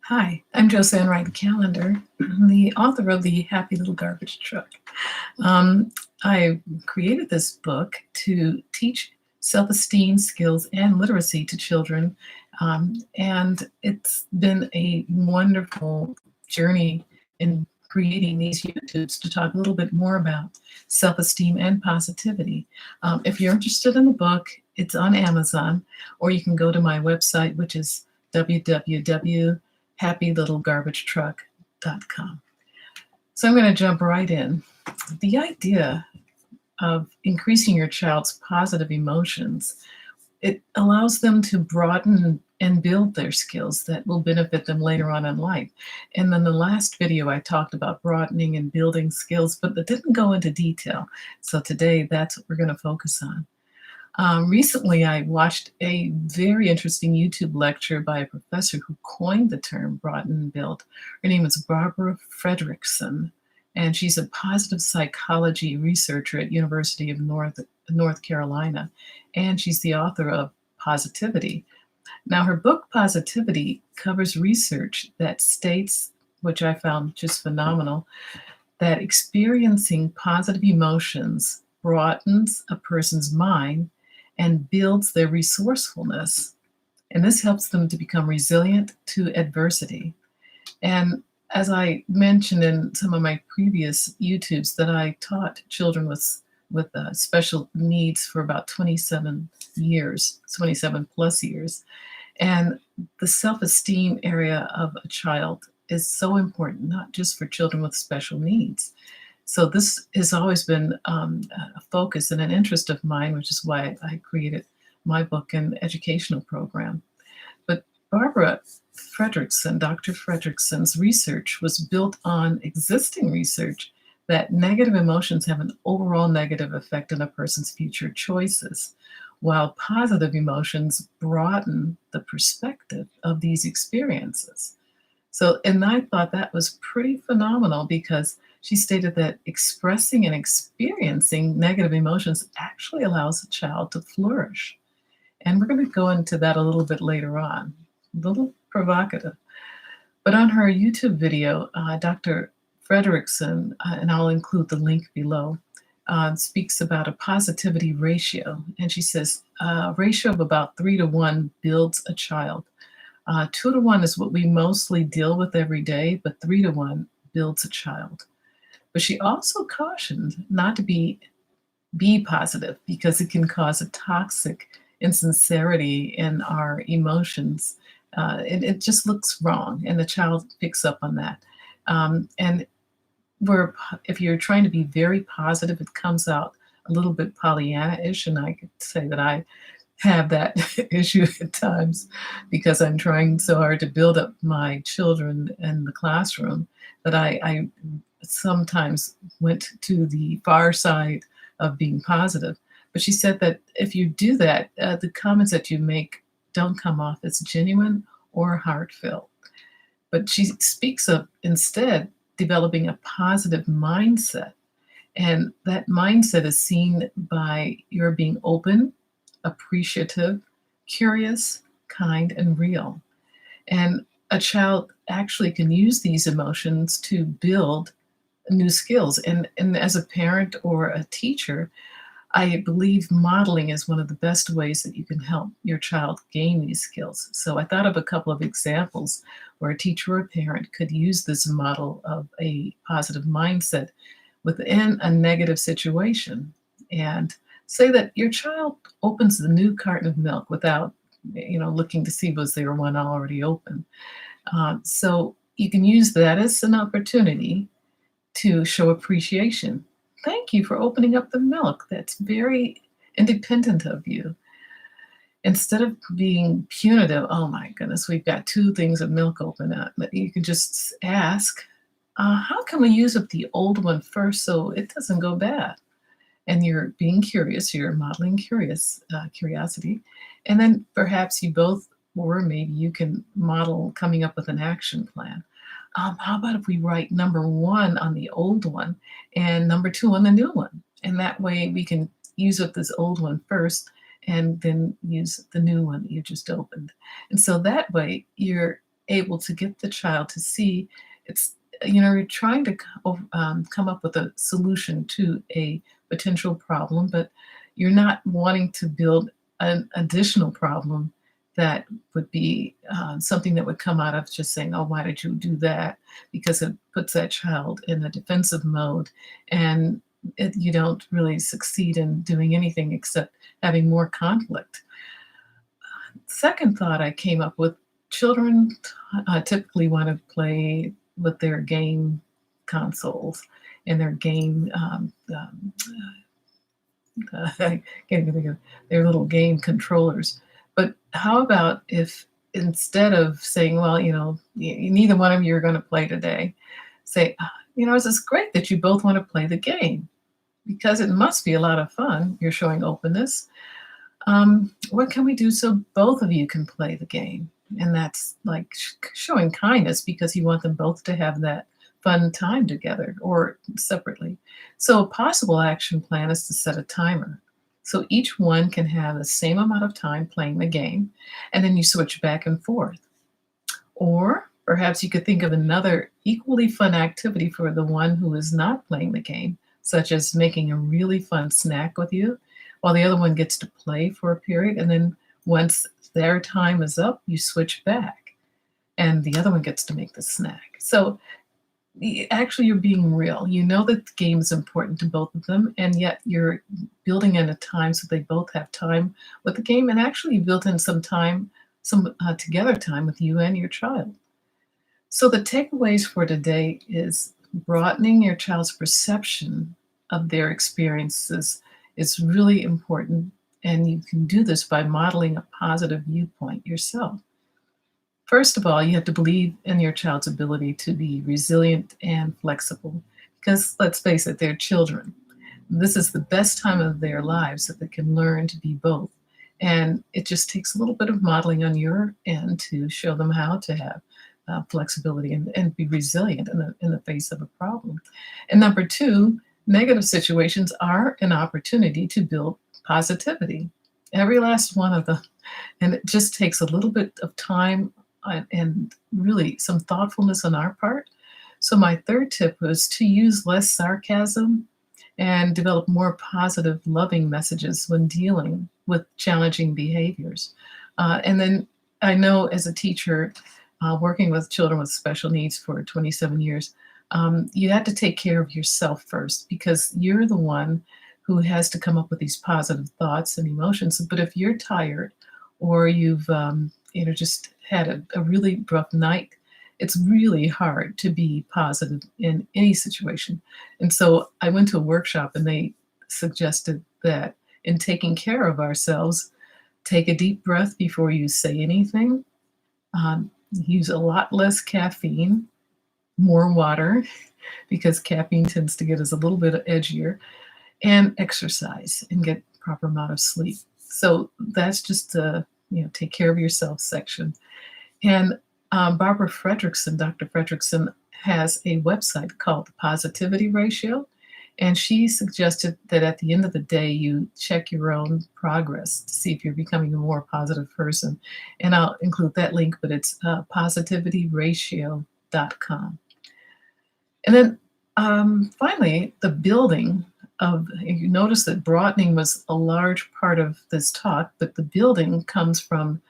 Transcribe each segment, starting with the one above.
Hi, I'm Josanne Wright Callender. I'm the author of The Happy Little Garbage Truck. Um, I created this book to teach self-esteem skills and literacy to children, and it's been a wonderful journey in creating these YouTubes to talk a little bit more about self-esteem and positivity. If you're interested in the book, it's on Amazon, or you can go to my website, which is www.happylittlegarbagetruck.com. So I'm going to jump right in. The idea of increasing your child's positive emotions, it allows them to broaden and build their skills that will benefit them later on in life. And then the last video I talked about broadening and building skills, but it didn't go into detail. So today that's what we're going to focus on. Recently, I watched a very interesting YouTube lecture by a professor who coined the term broaden and build. Her name is Barbara Fredrickson, and she's a positive psychology researcher at University of North Carolina, and she's the author of Positivity. Now, her book, Positivity, covers research that states, which I found just phenomenal, that experiencing positive emotions broadens a person's mind and builds their resourcefulness. And this helps them to become resilient to adversity. And as I mentioned in some of my previous YouTubes, that I taught children with special needs for about 27 years, 27 plus years. And the self-esteem area of a child is so important, not just for children with special needs. So this has always been a focus and an interest of mine, which is why I created my book and educational program. But Barbara Fredrickson, Dr. Fredrickson's research was built on existing research that negative emotions have an overall negative effect on a person's future choices, while positive emotions broaden the perspective of these experiences. So, and I thought that was pretty phenomenal because she stated that expressing and experiencing negative emotions actually allows a child to flourish. And we're going to go into that a little bit later on, a little provocative. But on her YouTube video, Dr. Fredrickson, and I'll include the link below, speaks about a positivity ratio. And she says a ratio of about 3-to-1 builds a child. 2-to-1 is what we mostly deal with every day, but 3-to-1 builds a child. But she also cautioned not to be positive because it can cause a toxic insincerity in our emotions. It just looks wrong, and the child picks up on that. And if you're trying to be very positive, it comes out a little bit Pollyanna-ish, and I could say that I have that issue at times because I'm trying so hard to build up my children in the classroom that I sometimes went to the far side of being positive. But she said that if you do that, the comments that you make don't come off as genuine or heartfelt. But she speaks of instead developing a positive mindset. And that mindset is seen by your being open, appreciative, curious, kind, and real. And a child actually can use these emotions to build new skills. And as a parent or a teacher, I believe modeling is one of the best ways that you can help your child gain these skills. So I thought of a couple of examples where a teacher or a parent could use this model of a positive mindset within a negative situation. And say that your child opens the new carton of milk without, looking to see was there one already open. So you can use that as an opportunity to show appreciation. Thank you for opening up the milk. That's very independent of you. Instead of being punitive, oh my goodness, we've got 2 things of milk open up. You can just ask, how can we use up the old one first so it doesn't go bad? And you're being curious, you're modeling curiosity. And then perhaps you both, or maybe you can model coming up with an action plan. How about if we write number 1 on the old one and number 2 on the new one? And that way we can use up this old one first and then use the new one that you just opened. And so that way you're able to get the child to see it's, you're trying to come up with a solution to a potential problem, but you're not wanting to build an additional problem that would be something that would come out of just saying, oh, why did you do that? Because it puts that child in a defensive mode, and you don't really succeed in doing anything except having more conflict. Second thought I came up with, children typically want to play with their game consoles and their game, I can't even think of their little game controllers. But how about if instead of saying, well, neither one of you are going to play today, say, this is great that you both want to play the game because it must be a lot of fun. You're showing openness. What can we do so both of you can play the game? And that's like showing kindness because you want them both to have that fun time together or separately. So a possible action plan is to set a timer. So each one can have the same amount of time playing the game, and then you switch back and forth. Or perhaps you could think of another equally fun activity for the one who is not playing the game, such as making a really fun snack with you, while the other one gets to play for a period. And then once their time is up, you switch back, and the other one gets to make the snack. So actually, you're being real. You know that the game is important to both of them, and yet you're building in a time so they both have time with the game, and actually you built in some time, some together time with you and your child. So the takeaways for today is broadening your child's perception of their experiences is really important, and you can do this by modeling a positive viewpoint yourself. First of all, you have to believe in your child's ability to be resilient and flexible because let's face it, they're children. This is the best time of their lives that they can learn to be both. And it just takes a little bit of modeling on your end to show them how to have flexibility and be resilient in the face of a problem. And number two, negative situations are an opportunity to build positivity. Every last one of them. And it just takes a little bit of time and really some thoughtfulness on our part. So my third tip was to use less sarcasm and develop more positive, loving messages when dealing with challenging behaviors. And then I know as a teacher, working with children with special needs for 27 years, you have to take care of yourself first because you're the one who has to come up with these positive thoughts and emotions. But if you're tired or you've just had a really rough night, it's really hard to be positive in any situation. And so I went to a workshop and they suggested that in taking care of ourselves, take a deep breath before you say anything, use a lot less caffeine, more water, because caffeine tends to get us a little bit edgier, and exercise and get proper amount of sleep. So that's just the take care of yourself section. And Barbara Fredrickson, Dr. Fredrickson, has a website called the Positivity Ratio. And she suggested that at the end of the day, you check your own progress to see if you're becoming a more positive person. And I'll include that link, but it's positivityratio.com. And then finally, the building of, you notice that broadening was a large part of this talk, but the building comes from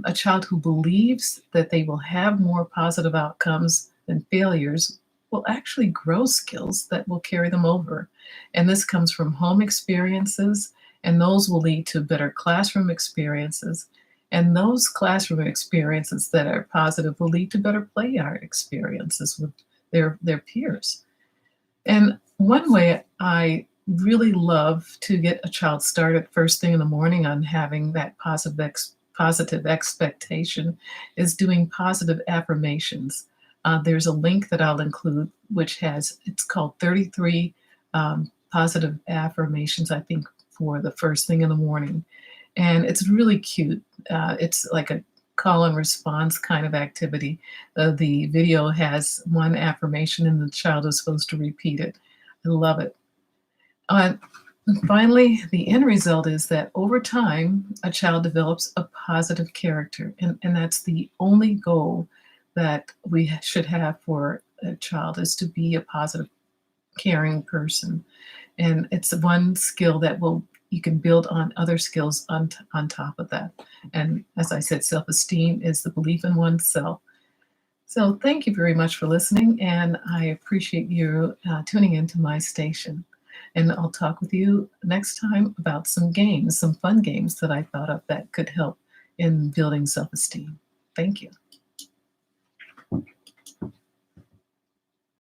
a child who believes that they will have more positive outcomes than failures will actually grow skills that will carry them over. And this comes from home experiences, and those will lead to better classroom experiences. And those classroom experiences that are positive will lead to better play art experiences with their peers. And one way I really love to get a child started first thing in the morning on having that positive expectation is doing positive affirmations. There's a link that I'll include, which it's called 33 positive affirmations, I think, for the first thing in the morning. And it's really cute. It's like a call and response kind of activity. The video has one affirmation and the child is supposed to repeat it. I love it. And finally, the end result is that over time, a child develops a positive character. And that's the only goal that we should have for a child is to be a positive, caring person. And it's one skill that will you can build on other skills on top of that. And as I said, self-esteem is the belief in oneself. So thank you very much for listening, and I appreciate you tuning into my station. And I'll talk with you next time about some games, some fun games that I thought of that could help in building self-esteem. Thank you.